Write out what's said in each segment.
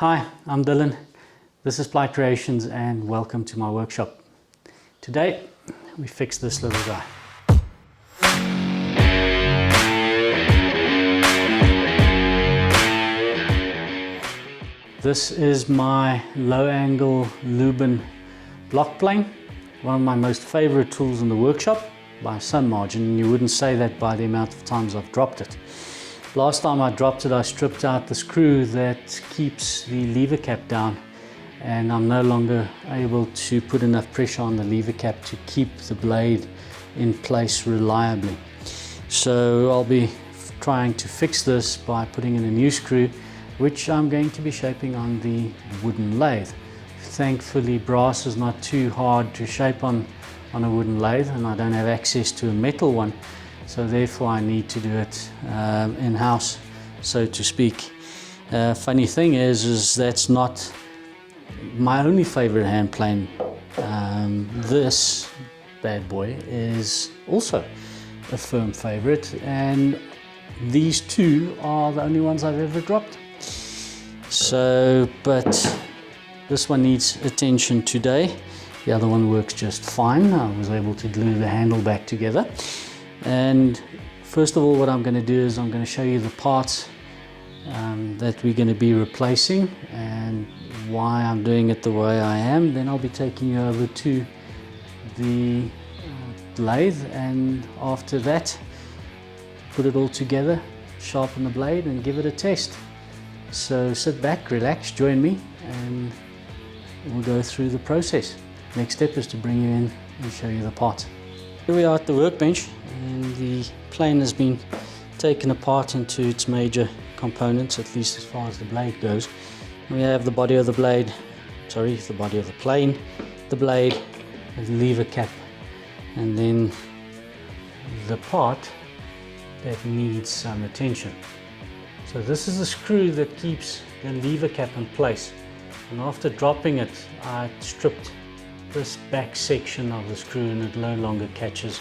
Hi, I'm Dylan. This is Ply Creations and welcome to my workshop. Today we fix this little guy. This is my low angle Lubin block plane, one of my most favorite tools in the workshop by some margin, and you wouldn't say that by the amount of times I've dropped it. Last time I dropped it, I stripped out the screw that keeps the lever cap down, and I'm no longer able to put enough pressure on the lever cap to keep the blade in place reliably. So I'll be trying to fix this by putting in a new screw, which I'm going to be shaping on the wooden lathe. Thankfully, brass is not too hard to shape on a wooden lathe, and I don't have access to a metal one. So therefore I need to do it in-house, so to speak. Funny thing is that's not my only favorite hand plane. This bad boy is also a firm favorite, and these two are the only ones I've ever dropped. So, but this one needs attention today. The other one works just fine. I was able to glue the handle back together. And first of all, what I'm going to do is I'm going to show you the parts that we're going to be replacing and why I'm doing it the way I am. Then I'll be taking you over to the lathe, and after that put it all together, sharpen the blade and give it a test. So sit back, relax, join me, and we'll go through the process. Next step is to bring you in and show you the parts. Here we are at the workbench, and the plane has been taken apart into its major components, at least as far as the blade goes. We have the body of the blade, the body of the plane, the blade, the lever cap, and then the part that needs some attention. So this is the screw that keeps the lever cap in place, and after dropping it I stripped this back section of the screw, and it no longer catches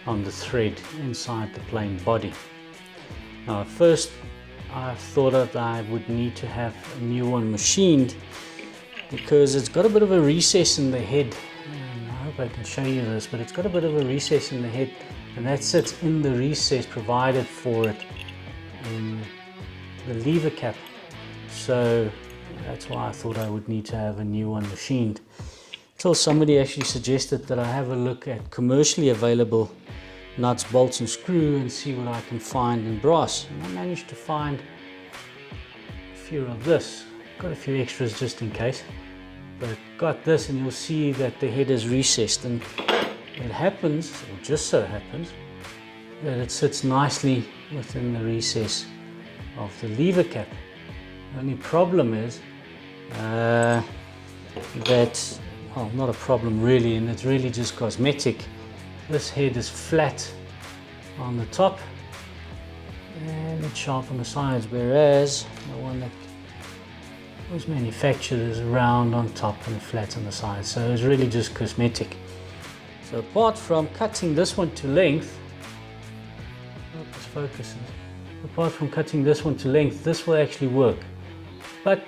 on the thread inside the plane body. Now at first I thought that I would need to have a new one machined, because it's got a bit of a recess in the head, and I hope I can show you this, but it's got a bit of a recess in the head, and that sits in the recess provided for it in the lever cap. So that's why I thought I would need to have a new one machined. Until somebody actually suggested that I have a look at commercially available nuts, bolts and screw and see what I can find in brass. And I managed to find a few of this. Got a few extras just in case, but got this, and you'll see that the head is recessed, and it happens, or just so happens, that it sits nicely within the recess of the lever cap. The only problem is that, well, not a problem really, and it's really just cosmetic. This head is flat on the top and it's sharp on the sides, whereas the one that was manufactured is round on top and flat on the sides. So it's really just cosmetic. So apart from cutting this one to length, apart from cutting this one to length, this will actually work. But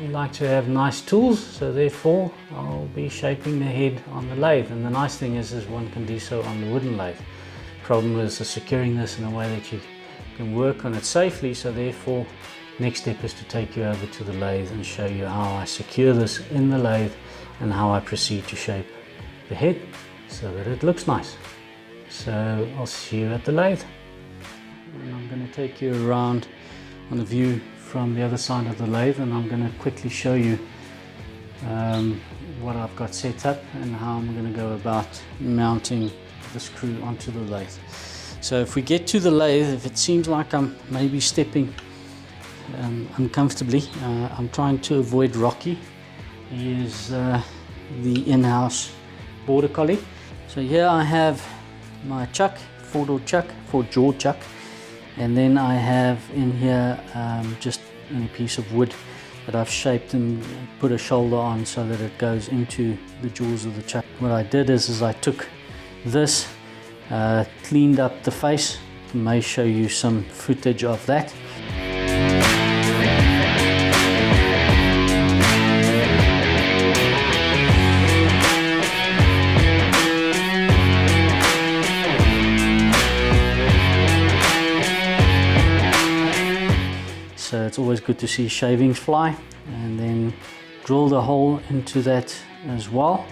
we like to have nice tools, so therefore I'll be shaping the head on the lathe, and the nice thing is one can do so on the wooden lathe. Problem is securing this in a way that you can work on it safely, so therefore next step is to take you over to the lathe and show you how I secure this in the lathe and how I proceed to shape the head so that it looks nice. So I'll see you at the lathe, and I'm going to take you around on a view from the other side of the lathe, and I'm going to quickly show you what I've got set up and how I'm going to go about mounting the screw onto the lathe. So if we get to the lathe, if it seems like I'm maybe stepping uncomfortably, I'm trying to avoid Rocky. He is the in-house border collie. So here I have my chuck, four-jaw chuck, and then I have in here just a piece of wood that I've shaped and put a shoulder on so that it goes into the jaws of the chuck. What I did is I took this, cleaned up the face. I may show you some footage of that. so it's always good to see shavings fly, and then drill the hole into that as well.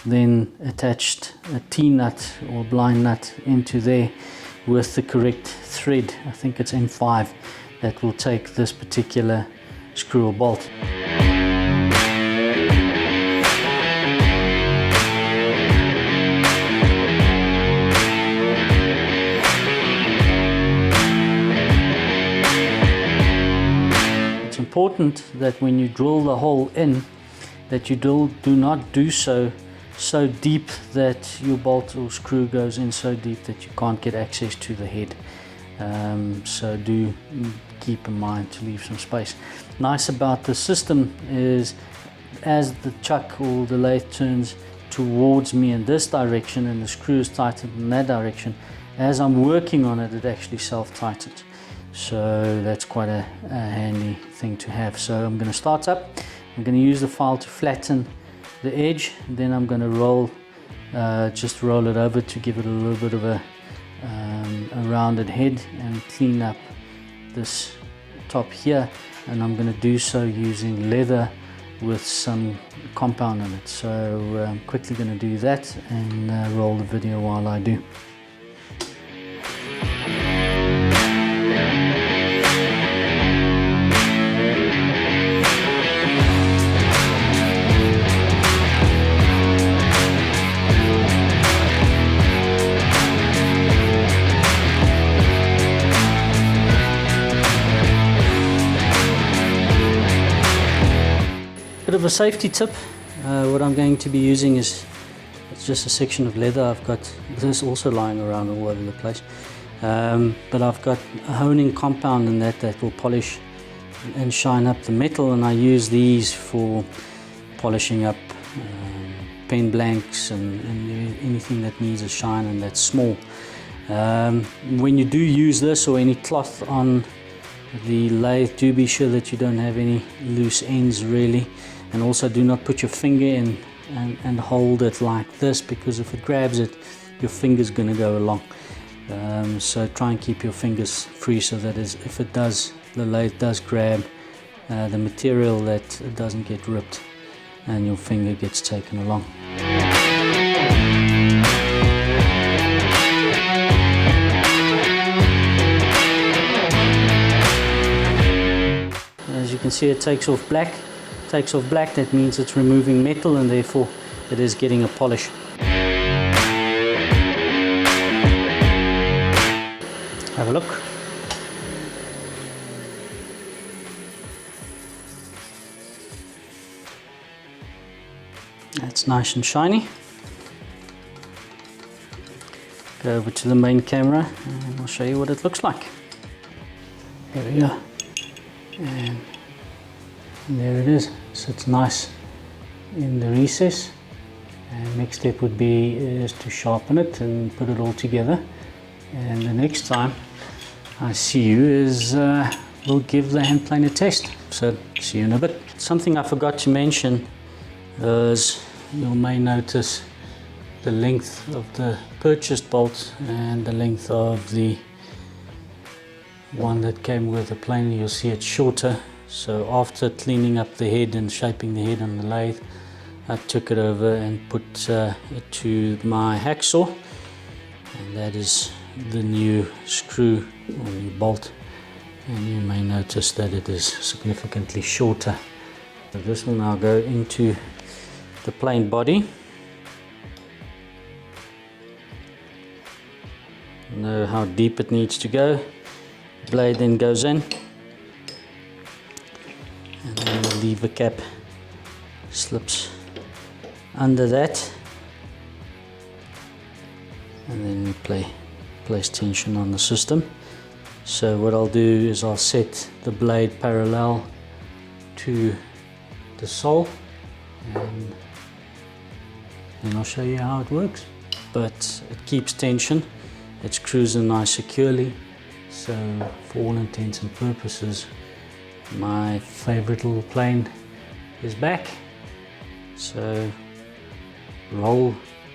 Then attached a T-nut or blind nut into there with the correct thread. I think it's M5 that will take this particular screw or bolt. It's important that when you drill the hole in, that you do not do so deep that your bolt or screw goes in so deep that you can't get access to the head. So do keep in mind to leave some space. Nice about the system is as the chuck or the lathe turns towards me in this direction and the screw is tightened in that direction, as I'm working on it, it actually self-tightens. So that's quite a handy thing to have. So I'm going to start up. I'm going to use the file to flatten the edge, then I'm going to just roll it over to give it a little bit of a rounded head and clean up this top here, and I'm going to do so using leather with some compound in it. So I'm quickly going to do that and roll the video while I do. Bit of a safety tip, what I'm going to be using is it's just a section of leather. I've got this also lying around all over the place, but I've got a honing compound in that will polish and shine up the metal, and I use these for polishing up pen blanks and anything that needs a shine and that's small. When you do use this or any cloth on the lathe, do be sure that you don't have any loose ends really, and also do not put your finger in and hold it like this, because if it grabs it, your finger's going to go along. So try and keep your fingers free so that if it does, the lathe does grab the material, that it doesn't get ripped and your finger gets taken along. As you can see, it takes off black. That means it's removing metal, and therefore it is getting a polish. Have a look. That's nice and shiny. Go over to the main camera and I'll show you what it looks like. There we go. And there it is. So it's nice in the recess. And next step would be is to sharpen it and put it all together. And the next time I see you is we'll give the hand plane a test. So see you in a bit. Something I forgot to mention is you may notice the length of the purchased bolt and the length of the one that came with the plane. You'll see it's shorter. So after cleaning up the head and shaping the head on the lathe, I took it over and put it to my hacksaw, and that is the new screw or new bolt, and you may notice that it is significantly shorter. So this will now go into the plain body. Know how deep it needs to go. Blade then goes in, and then the lever cap slips under that, and then we place tension on the system. So what I'll do is I'll set the blade parallel to the sole, and then I'll show you how it works. But it keeps tension, it screws in nice securely, so for all intents and purposes my favorite little plane is back. So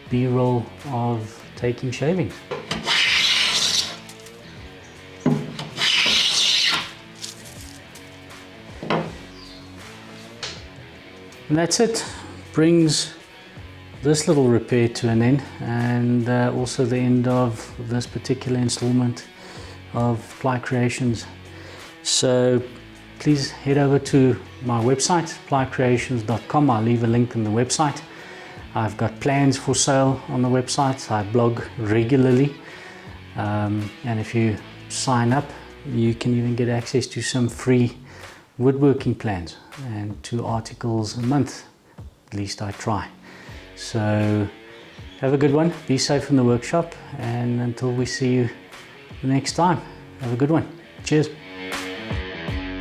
B-roll of taking shavings. And that's it. Brings this little repair to an end, and also the end of this particular installment of Ply Creations. So please head over to my website, plycreations.com. I'll leave a link in the website. I've got plans for sale on the website. I blog regularly, and if you sign up, you can even get access to some free woodworking plans and 2 articles a month. At least I try. So have a good one, be safe in the workshop, and until we see you the next time, have a good one. Cheers.